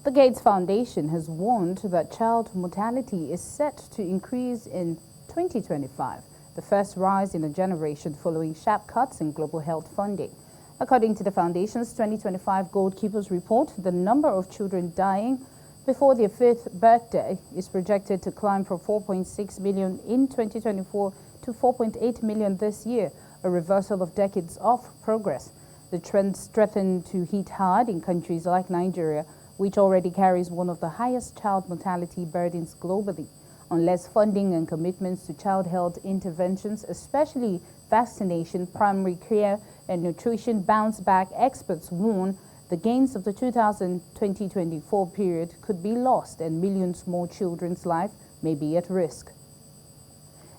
The Gates Foundation has warned that child mortality is set to increase in 2025, the first rise in a generation following sharp cuts in global health funding. According to the Foundation's 2025 Goalkeepers Report, the number of children dying before their fifth birthday is projected to climb from 4.6 million in 2024 to 4.8 million this year, a reversal of decades of progress. The trend threatened to hit hard in countries like Nigeria, which already carries one of the highest child mortality burdens globally. Unless funding and commitments to child health interventions, especially vaccination, primary care, and nutrition bounce back, experts warn the gains of the 2020-2024 period could be lost and millions more children's lives may be at risk.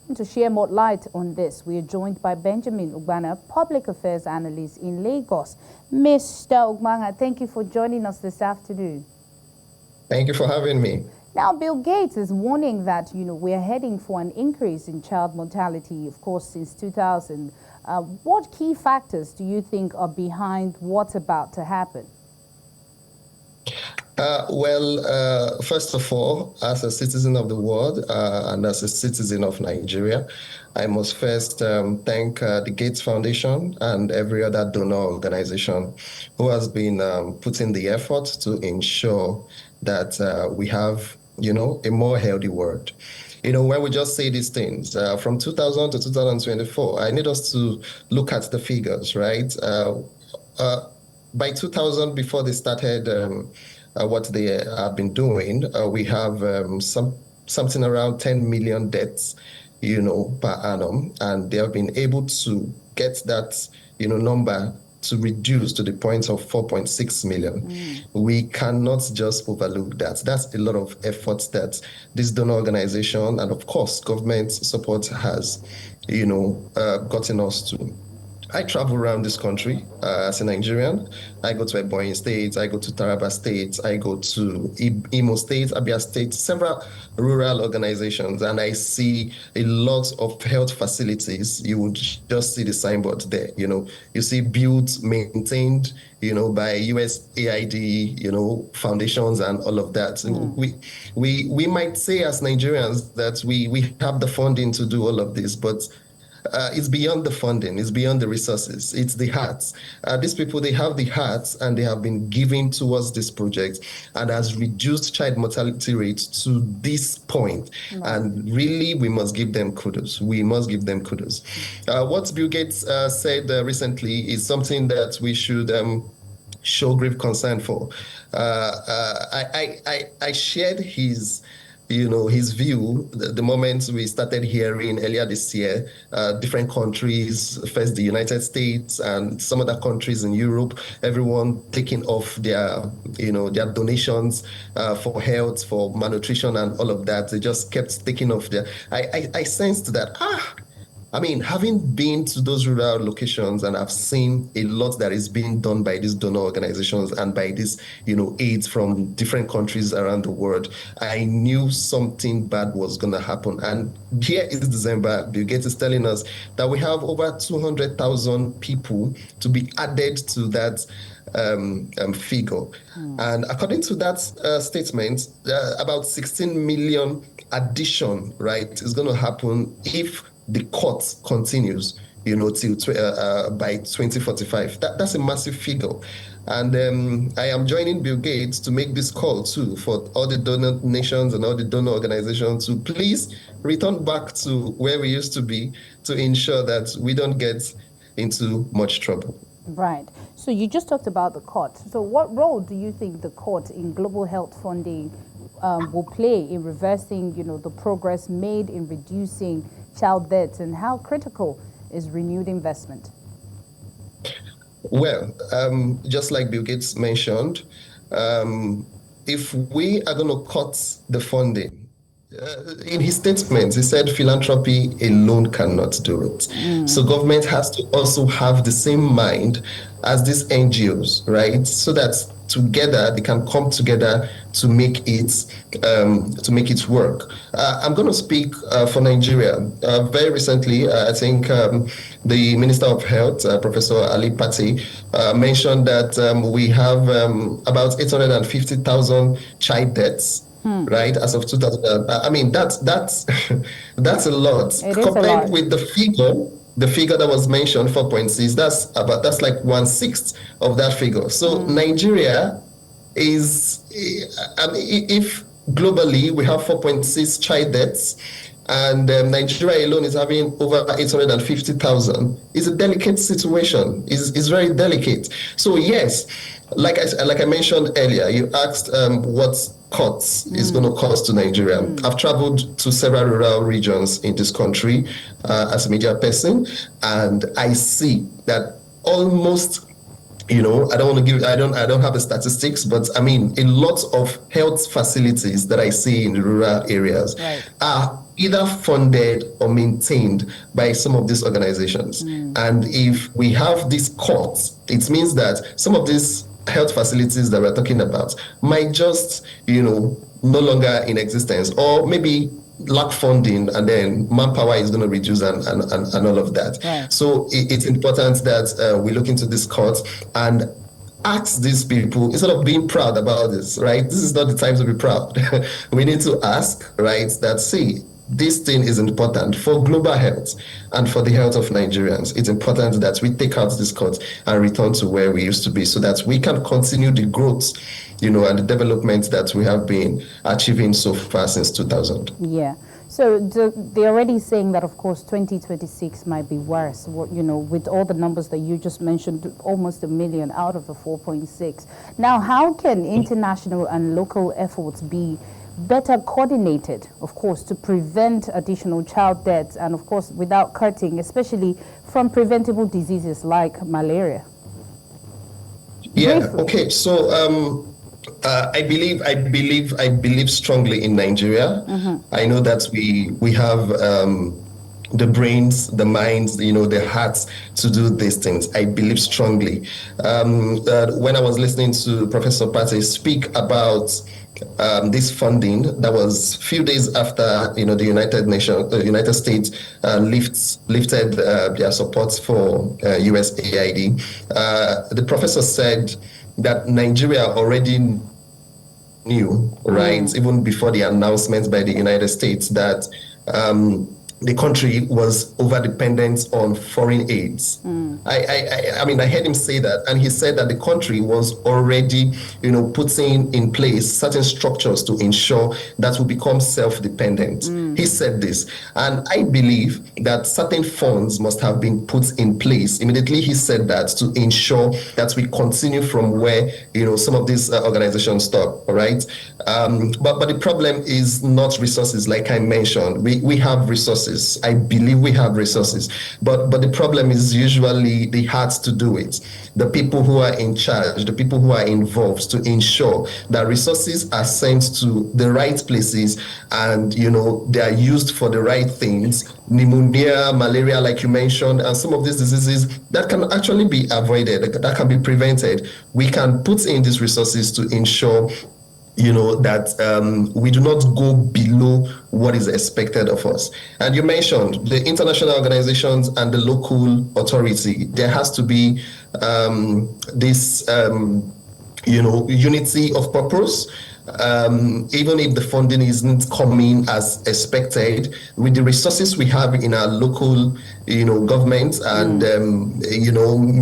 And to share more light on this, we are joined by Benjamin Ugbana, Public Affairs Analyst in Lagos. Mr. Ugbana, thank you for joining us this afternoon. Thank you for having me. Now, Bill Gates is warning that, we're heading for an increase in child mortality, of course, since 2000. What key factors do you think are behind what's about to happen? First of all, as a citizen of the world and as a citizen of Nigeria, I must first thank the Gates Foundation and every other donor organization who has been putting the effort to ensure that we have, a more healthy world. When we just say these things, from 2000 to 2024, I need us to look at the figures, right? By 2000, before they started what they have been doing, we have something around 10 million deaths, per annum, and they have been able to get that, number to reduce to the point of 4.6 million. We cannot just overlook that. That's a lot of effort that this donor organization and, of course, government support has, gotten us to. I travel around this country as a Nigerian. I go to Ebonyi State, I go to Taraba State, I go to Imo State, Abia State, several rural organizations, and I see a lot of health facilities. You would just see the signboard there. You see built, maintained, by USAID, foundations and all of that. We might say as Nigerians that we have the funding to do all of this, but it's beyond the funding, it's beyond the resources, it's the hearts. These people, they have the hearts and they have been giving towards this project and has reduced child mortality rates to this point. And really, we must give them kudos. We must give them kudos. What Bill Gates said recently is something that we should show grave concern for. I shared his view the moment we started hearing earlier this year, different countries, first the United States and some other countries in Europe, everyone taking off their donations for health, for malnutrition and all of that. They just kept taking off their, I sensed that, having been to those rural locations and I've seen a lot that is being done by these donor organizations and by these, aids from different countries around the world, I knew something bad was going to happen. And here is December, Bill Gates is telling us that we have over 200,000 people to be added to that figure. And according to that statement, about 16 million addition, right, is going to happen if the cut continues, till by 2045. That's a massive figure. And I am joining Bill Gates to make this call too for all the donor nations and all the donor organizations to please return back to where we used to be to ensure that we don't get into much trouble. Right. So you just talked about the cut. So what role do you think the cut in global health funding will play in reversing, the progress made in reducing child deaths, and how critical is renewed investment? Well, just like Bill Gates mentioned, if we are going to cut the funding, In his statement, he said philanthropy alone cannot do it. So government has to also have the same mind as these NGOs, right? So that together they can come together to make it work. I'm going to speak for Nigeria. Very recently, I think the Minister of Health, Professor Ali Pate, mentioned that we have about 850,000 child deaths. Right, as of 2000, I mean that's that's a lot. It is a Compared lot. with the figure that was mentioned, 4.6. That's like 1/6 of that figure. So Nigeria is, I mean, if globally we have 4.6 child deaths, and Nigeria alone is having over 850,000. It's a delicate situation. It's very delicate. So yes, like I mentioned earlier, you asked what cuts is going to cost to Nigeria. I've traveled to several rural regions in this country as a media person, and I see that almost, I don't have the statistics, but I mean, a lot of health facilities that I see in the rural areas are either funded or maintained by some of these organizations. And if we have these cuts, it means that some of these health facilities that we're talking about might just, no longer in existence, or maybe lack funding, and then manpower is going to reduce and all of that. Right. So it's important that we look into this court and ask these people, instead of being proud about this, right? This is not the time to be proud. We need to ask, right, that see, this thing is important for global health and for the health of Nigerians. It's important that we take out this cut and return to where we used to be, so that we can continue the growth, and the development that we have been achieving so far since 2000. Yeah. So they're already saying that, of course, 2026 might be worse, with all the numbers that you just mentioned, almost 1 million out of the 4.6. Now, how can international and local efforts be better coordinated, of course, to prevent additional child deaths, and of course without cutting, especially from preventable diseases like malaria? Yeah. Briefly. Okay. So I believe strongly in Nigeria. I know that we have the brains, the minds, the hearts to do these things. I believe strongly. When I was listening to Professor Pate speak about this funding, that was a few days after the United States lifted their support for USAID. The professor said that Nigeria already knew, right, even before the announcement by the United States, that the country was over-dependent on foreign aids. I mean, I heard him say that, and he said that the country was already, putting in place certain structures to ensure that we become self-dependent. He said this, and I believe that certain funds must have been put in place. Immediately he said that, to ensure that we continue from where, some of these organizations stop, all right? But the problem is not resources, like I mentioned. We have resources. I believe we have resources, but the problem is usually the heart to do it. The people who are in charge, the people who are involved, to ensure that resources are sent to the right places, and they are used for the right things. Pneumonia, malaria, like you mentioned, and some of these diseases that can actually be avoided, that can be prevented. We can put in these resources to ensure that we do not go below what is expected of us. And you mentioned the international organizations and the local authority. There has to be this, unity of purpose. Even if the funding isn't coming as expected, with the resources we have in our local, government and,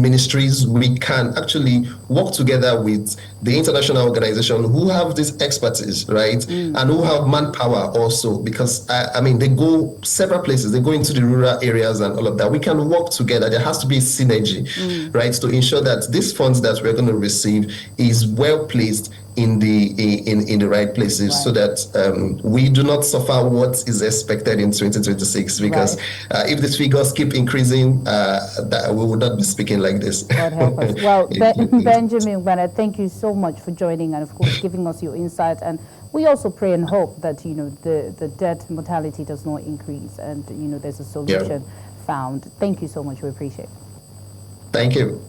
ministries, we can actually work together with the international organization who have this expertise, right? And who have manpower also, because, I mean, they go several places, they go into the rural areas and all of that. We can work together. There has to be synergy, right, to ensure that these funds that we're going to receive is well placed in the right places, right, so that we do not suffer what is expected in 2026. Because if these figures keep increasing, that we would not be speaking like this. God help us. Well, Benjamin Ugbana, thank you so much for joining and, of course, giving us your insight. And we also pray and hope that, the death mortality does not increase and, there's a solution found. Thank you so much. We appreciate it. Thank you.